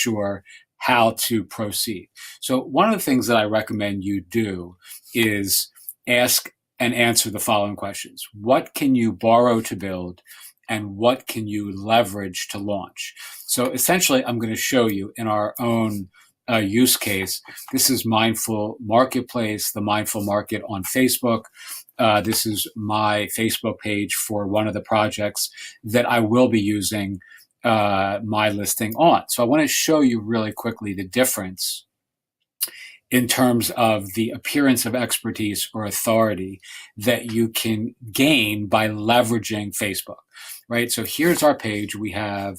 sure how to proceed. So one of the things that I recommend you do is ask and answer the following questions. What can you borrow to build, and what can you leverage to launch? So essentially, I'm going to show you in our own use case. This is Mindful Marketplace, the Mindful Market on Facebook. This is my Facebook page for one of the projects that I will be using my listing on. So I want to show you really quickly the difference in terms of the appearance of expertise or authority that you can gain by leveraging Facebook, right? So here's our page. We have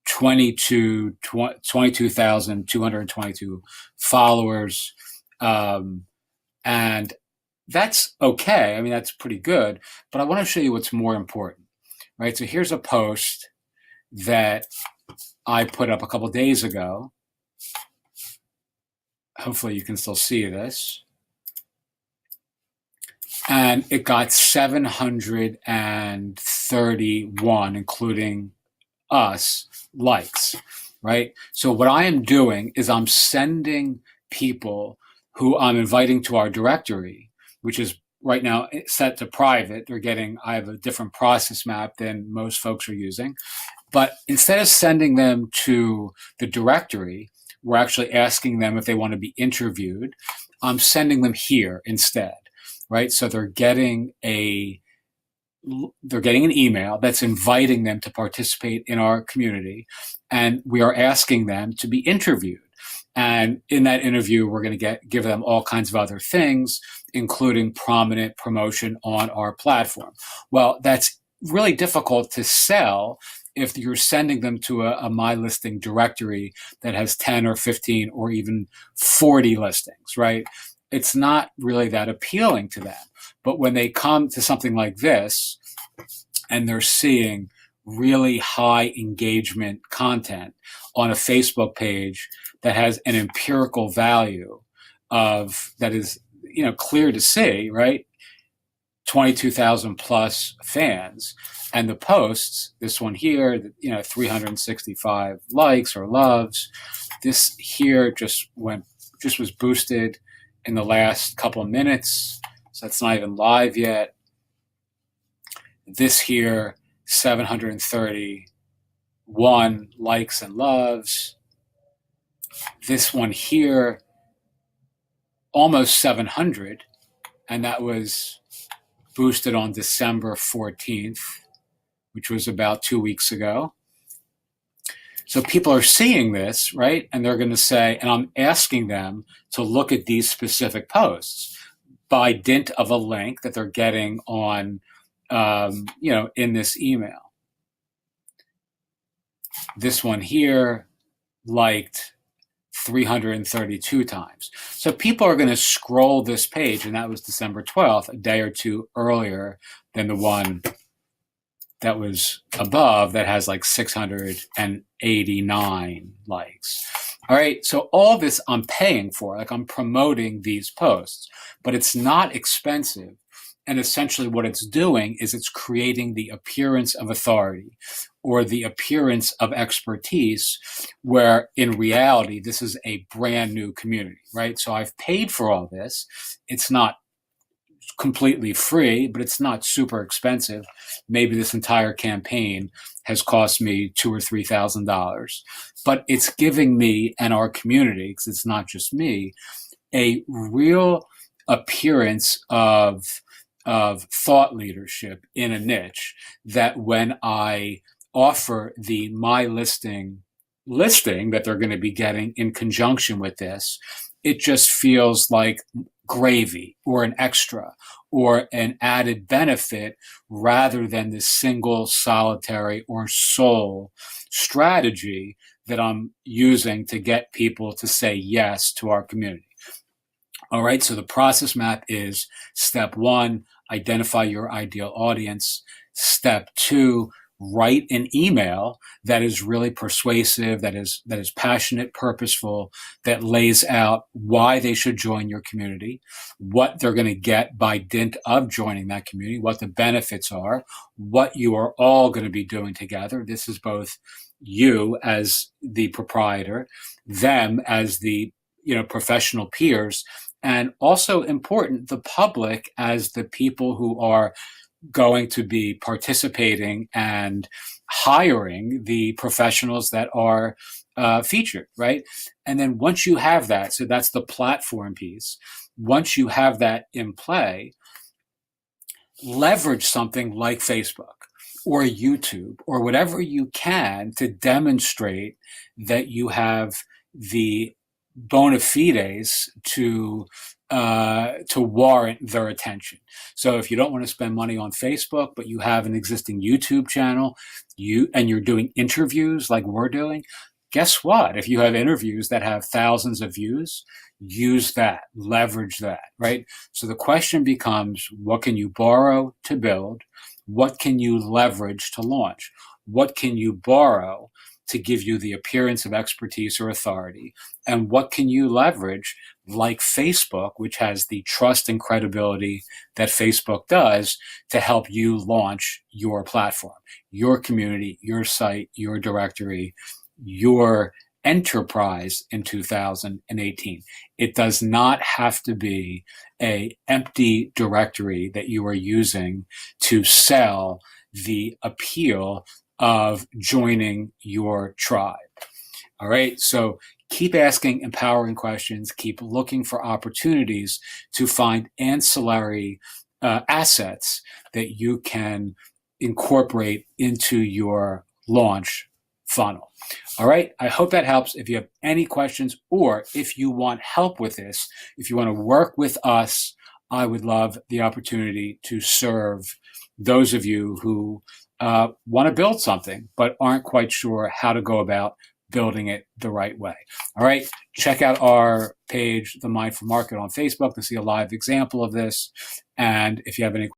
22,222 followers. And that's okay. I mean, that's pretty good. But I want to show you what's more important, right? So here's a post that I put up a couple of days ago. Hopefully you can still see this. And it got 731, including us, likes, right? So what I am doing is I'm sending people who I'm inviting to our directory, which is right now set to private. I have a different process map than most folks are using. But instead of sending them to the directory, we're actually asking them if they want to be interviewed. I'm sending them here instead, right? So they're getting an email that's inviting them to participate in our community, and we are asking them to be interviewed. And in that interview, we're going to give them all kinds of other things, including prominent promotion on our platform. Well, that's really difficult to sell if you're sending them to a My Listing directory that has 10 or 15 or even 40 listings, right? It's not really that appealing to them. But when they come to something like this and they're seeing really high engagement content on a Facebook page that has an empirical value that is, clear to see, right? 22,000 plus fans, and the posts, this one here, 365 likes or loves. This here just was boosted in the last couple of minutes, so that's not even live yet. This here, 731 likes and loves. This one here, almost 700, and that was boosted on December 14th, which was about 2 weeks ago. So people are seeing this, right? And they're going to say, and I'm asking them to look at these specific posts by dint of a link that they're getting on, in this email. This one here liked 332 times. So people are going to scroll this page, and that was December 12th, a day or two earlier than the one that was above that has like 689 likes. All right, so all this I'm paying for, like I'm promoting these posts, but it's not expensive. And essentially what it's doing is it's creating the appearance of authority or the appearance of expertise, where in reality, this is a brand new community, right? So I've paid for all this. It's not completely free, but it's not super expensive. Maybe this entire campaign has cost me $2,000 or $3,000, but it's giving me and our community, because it's not just me, a real appearance of thought leadership in a niche that when I offer the My Listing that they're going to be getting in conjunction with this, it just feels like gravy or an extra or an added benefit rather than the single solitary or sole strategy that I'm using to get people to say yes to our community. All right, so the process map is step 1, identify your ideal audience. Step 2, write an email that is really persuasive, that is passionate, purposeful, that lays out why they should join your community, what they're going to get by dint of joining that community, what the benefits are, what you are all going to be doing together. This is both you as the proprietor, them as the professional peers, and also important, the public as the people who are going to be participating and hiring the professionals that are featured, right? And then once you have that, so that's the platform piece. Once you have that in play, leverage something like Facebook or YouTube or whatever you can to demonstrate that you have the bona fides to warrant their attention. So if you don't want to spend money on Facebook, but you have an existing YouTube channel, and you're doing interviews like we're doing, guess what? If you have interviews that have thousands of views, use that, leverage that, right? So the question becomes, what can you borrow to build? What can you leverage to launch? What can you borrow to give you the appearance of expertise or authority? And what can you leverage, like Facebook, which has the trust and credibility that Facebook does, to help you launch your platform, your community, your site, your directory, your enterprise in 2018. It does not have to be an empty directory that you are using to sell the appeal of joining your tribe. All right. So keep asking empowering questions, keep looking for opportunities to find ancillary assets that you can incorporate into your launch funnel. All right. I hope that helps. If you have any questions, or if you want help with this, if you want to work with us, I would love the opportunity to serve those of you who want to build something, but aren't quite sure how to go about building it the right way. All right. Check out our page, The Mindful Market, on Facebook to see a live example of this. And if you have any